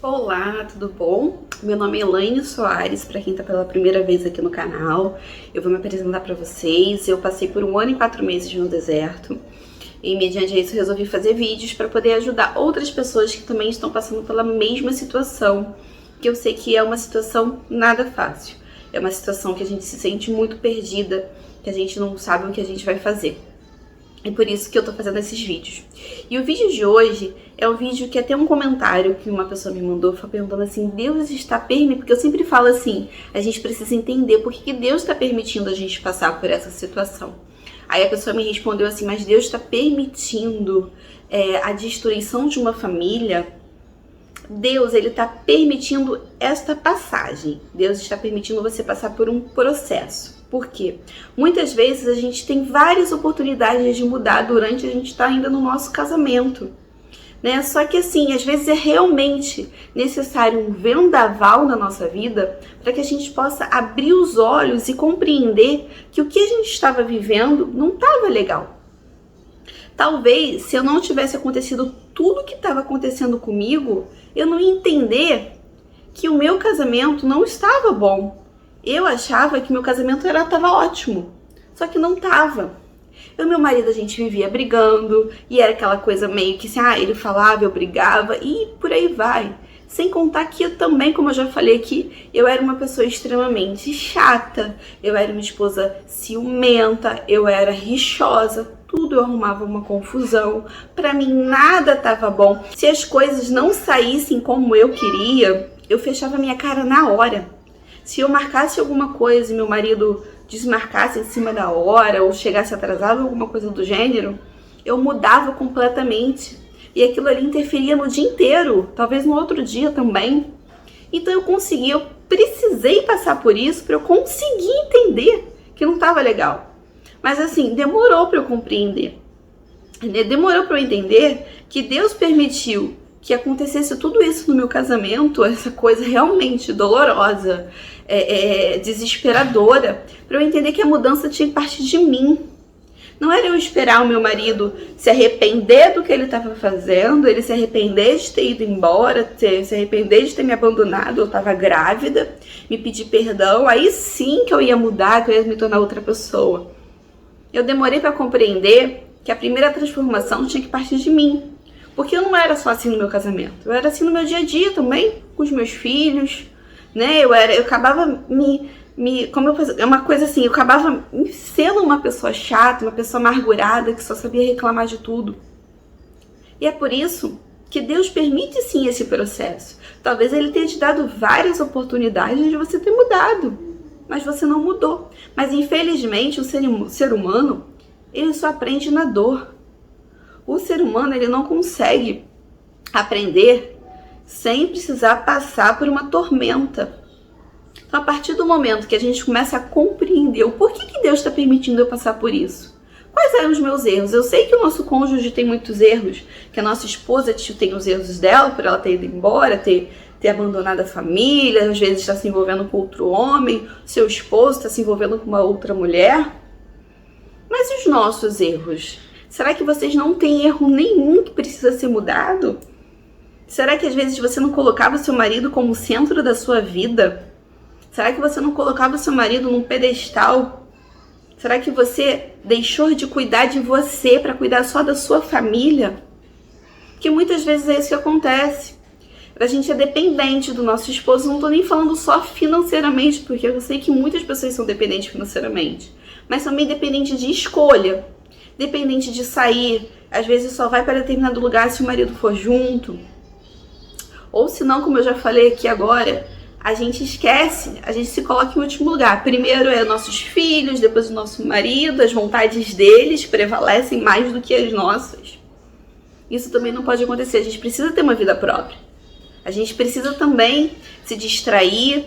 Olá, tudo bom? Meu nome é Elaine Soares, para quem está pela primeira vez aqui no canal. Eu vou me apresentar para vocês. Eu passei por 1 ano e 4 meses no deserto e, mediante isso, resolvi fazer vídeos para poder ajudar outras pessoas que também estão passando pela mesma situação, que eu sei que é uma situação nada fácil. É uma situação que a gente se sente muito perdida, que a gente não sabe o que a gente vai fazer. É por isso que eu tô fazendo esses vídeos. E o vídeo de hoje é um vídeo que até um comentário que uma pessoa me mandou, foi perguntando assim, Deus está permitindo, porque eu sempre falo assim, a gente precisa entender por que Deus está permitindo a gente passar por essa situação. Aí a pessoa me respondeu assim, mas Deus está permitindo a destruição de uma família? Deus, ele está permitindo esta passagem. Deus está permitindo você passar por um processo. Por quê? Muitas vezes a gente tem várias oportunidades de mudar durante a gente estar ainda no nosso casamento, né? Só que assim, às vezes é realmente necessário um vendaval na nossa vida para que a gente possa abrir os olhos e compreender que o que a gente estava vivendo não estava legal. Talvez, se eu não tivesse acontecido tudo o que estava acontecendo comigo, eu não ia entender que o meu casamento não estava bom. Eu achava que meu casamento estava ótimo, só que não estava. Eu e meu marido, a gente vivia brigando, e era aquela coisa meio que assim, ele falava, eu brigava, e por aí vai. Sem contar que eu também, como eu já falei aqui, eu era uma pessoa extremamente chata, eu era uma esposa ciumenta, eu era rixosa, tudo eu arrumava uma confusão, pra mim nada estava bom. Se as coisas não saíssem como eu queria, eu fechava minha cara na hora. Se eu marcasse alguma coisa e meu marido desmarcasse em cima da hora ou chegasse atrasado, alguma coisa do gênero, eu mudava completamente. E aquilo ali interferia no dia inteiro, talvez no outro dia também. Então eu precisei passar por isso para eu conseguir entender que não estava legal. Mas assim, demorou para eu compreender. Demorou para eu entender que Deus permitiu que acontecesse tudo isso no meu casamento, essa coisa realmente dolorosa, desesperadora, para eu entender que a mudança tinha que partir de mim. Não era eu esperar o meu marido se arrepender do que ele estava fazendo, ele se arrepender de ter ido embora, se arrepender de ter me abandonado, eu estava grávida, me pedir perdão, aí sim que eu ia mudar, que eu ia me tornar outra pessoa. Eu demorei para compreender que a primeira transformação tinha que partir de mim. Porque eu não era só assim no meu casamento, eu era assim no meu dia a dia também, com os meus filhos, né? Eu acabava uma coisa assim, eu acabava sendo uma pessoa chata, uma pessoa amargurada, que só sabia reclamar de tudo. E é por isso que Deus permite sim esse processo. Talvez Ele tenha te dado várias oportunidades de você ter mudado, mas você não mudou. Mas infelizmente o ser humano, ele só aprende na dor. O ser humano, ele não consegue aprender sem precisar passar por uma tormenta. Então, a partir do momento que a gente começa a compreender o porquê que Deus está permitindo eu passar por isso, quais eram os meus erros? Eu sei que o nosso cônjuge tem muitos erros, que a nossa esposa tem os erros dela, por ela ter ido embora, ter abandonado a família, às vezes está se envolvendo com outro homem, seu esposo está se envolvendo com uma outra mulher. Mas e os nossos erros? Será que vocês não têm erro nenhum que precisa ser mudado? Será que às vezes você não colocava o seu marido como centro da sua vida? Será que você não colocava o seu marido num pedestal? Será que você deixou de cuidar de você para cuidar só da sua família? Porque muitas vezes é isso que acontece. A gente é dependente do nosso esposo, não estou nem falando só financeiramente, porque eu sei que muitas pessoas são dependentes financeiramente, mas também dependente de escolha. Dependente de sair, às vezes só vai para determinado lugar se o marido for junto. Ou se não, como eu já falei aqui agora, a gente esquece, a gente se coloca em último lugar. Primeiro é nossos filhos, depois o nosso marido, as vontades deles prevalecem mais do que as nossas. Isso também não pode acontecer, a gente precisa ter uma vida própria. A gente precisa também se distrair.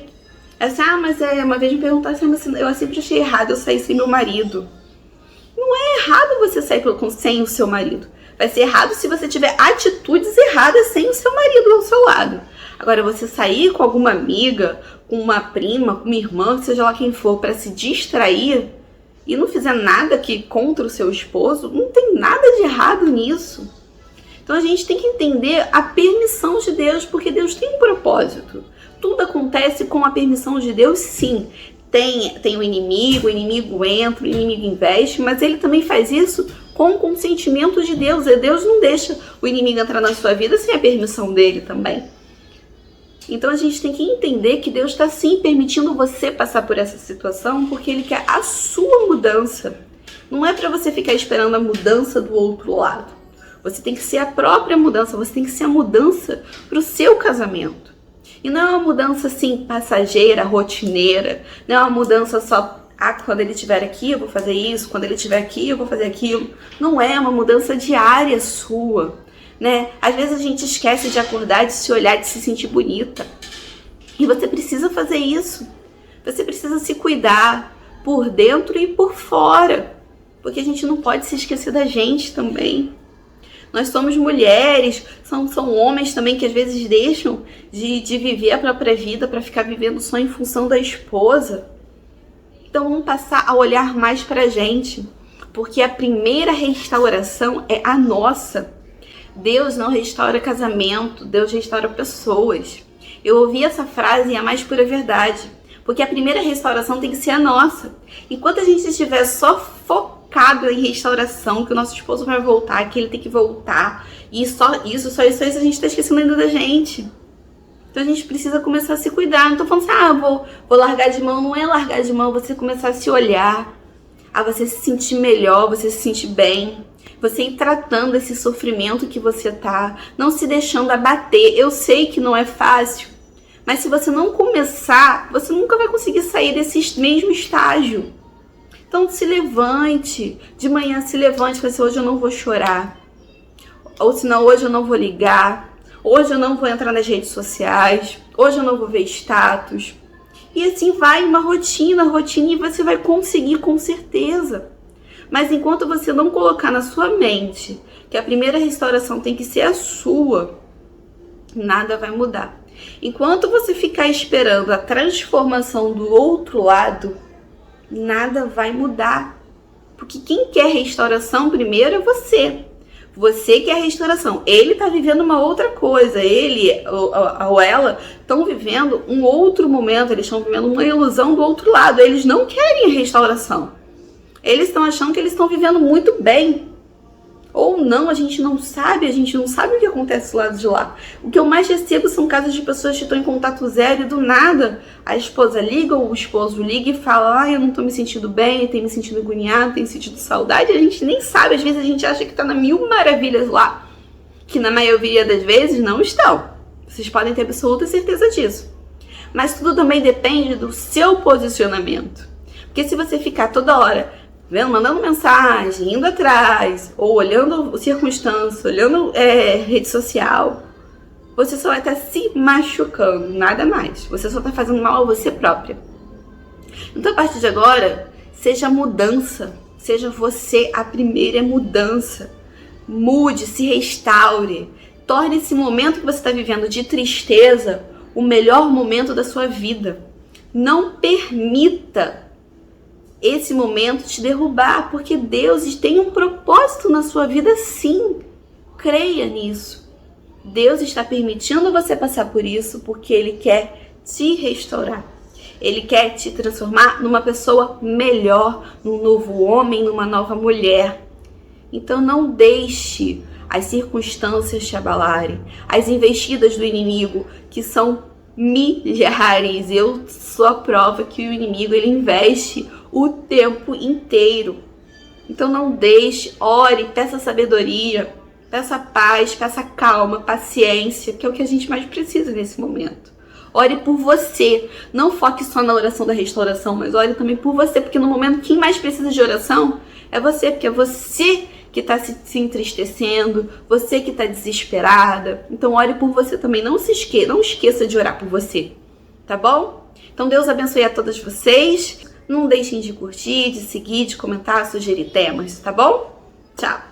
Assim, mas uma vez me perguntaram assim, mas eu sempre achei errado eu sair sem meu marido. Não é errado você sair sem o seu marido. Vai ser errado se você tiver atitudes erradas sem o seu marido ao seu lado. Agora, você sair com alguma amiga, com uma prima, com uma irmã, seja lá quem for, para se distrair e não fizer nada que contra o seu esposo, não tem nada de errado nisso. Então a gente tem que entender a permissão de Deus, porque Deus tem um propósito. Tudo acontece com a permissão de Deus, sim. Tem o inimigo entra, o inimigo investe, mas ele também faz isso com o consentimento de Deus. E Deus não deixa o inimigo entrar na sua vida sem a permissão dele também. Então a gente tem que entender que Deus está sim permitindo você passar por essa situação, porque Ele quer a sua mudança. Não é para você ficar esperando a mudança do outro lado. Você tem que ser a própria mudança, você tem que ser a mudança para o seu casamento. E não é uma mudança assim passageira, rotineira, não é uma mudança só, quando ele estiver aqui eu vou fazer isso, quando ele estiver aqui eu vou fazer aquilo. Não é uma mudança diária sua, né? Às vezes a gente esquece de acordar, de se olhar, de se sentir bonita. E você precisa fazer isso. Você precisa se cuidar por dentro e por fora, porque a gente não pode se esquecer da gente também. Nós somos mulheres, são homens também que às vezes deixam de viver a própria vida para ficar vivendo só em função da esposa. Então vamos passar a olhar mais pra gente, porque a primeira restauração é a nossa. Deus não restaura casamento, Deus restaura pessoas. Eu ouvi essa frase e é a mais pura verdade, porque a primeira restauração tem que ser a nossa. Enquanto a gente estiver só focado em restauração, que o nosso esposo vai voltar, que ele tem que voltar, e só isso, a gente está esquecendo ainda da gente. Então a gente precisa começar a se cuidar. Não tô falando assim, vou largar de mão. Não é largar de mão, você começar a se olhar, a você se sentir melhor, você se sentir bem, você ir tratando esse sofrimento que você tá, não se deixando abater. Eu sei que não é fácil, mas se você não começar, você nunca vai conseguir sair desse mesmo estágio. Então se levante, de manhã se levante e fale assim, hoje eu não vou chorar, ou senão hoje eu não vou ligar, hoje eu não vou entrar nas redes sociais, hoje eu não vou ver status. E assim vai, uma rotina, e você vai conseguir com certeza. Mas enquanto você não colocar na sua mente que a primeira restauração tem que ser a sua, nada vai mudar. Enquanto você ficar esperando a transformação do outro lado, nada vai mudar. Porque quem quer restauração primeiro é você. Você quer restauração. Ele está vivendo uma outra coisa. Ele ou ela estão vivendo um outro momento. Eles estão vivendo uma ilusão do outro lado. Eles não querem restauração. Eles estão achando que eles estão vivendo muito bem. Ou não, a gente não sabe o que acontece do lado de lá. O que eu mais recebo são casos de pessoas que estão em contato zero e do nada a esposa liga ou o esposo liga e fala, eu não tô me sentindo bem, tenho me sentido agoniado, tenho sentido saudade. A gente nem sabe, às vezes a gente acha que tá na mil maravilhas lá, que na maioria das vezes não estão. Vocês podem ter absoluta certeza disso. Mas tudo também depende do seu posicionamento. Porque se você ficar toda hora mandando mensagem, indo atrás, ou olhando circunstância, olhando rede social, você só vai estar se machucando, nada mais. Você só está fazendo mal a você própria. Então, a partir de agora, seja mudança. Seja você a primeira mudança. Mude, se restaure. Torne esse momento que você está vivendo de tristeza o melhor momento da sua vida. Não permita esse momento te derrubar, porque Deus tem um propósito na sua vida, sim. Creia nisso. Deus está permitindo você passar por isso porque Ele quer te restaurar. Ele quer te transformar numa pessoa melhor, num novo homem, numa nova mulher. Então não deixe as circunstâncias te abalarem, as investidas do inimigo, que são milhares. Eu sou a prova que o inimigo ele investe o tempo inteiro. Então não deixe, ore, peça sabedoria, peça paz, peça calma, paciência, que é o que a gente mais precisa nesse momento. Ore por você, não foque só na oração da restauração, mas ore também por você, porque no momento quem mais precisa de oração é você, porque é você que está se entristecendo, você que está desesperada. Então ore por você também, não esqueça de orar por você, tá bom? Então Deus abençoe a todas vocês. Não deixem de curtir, de seguir, de comentar, sugerir temas, tá bom? Tchau!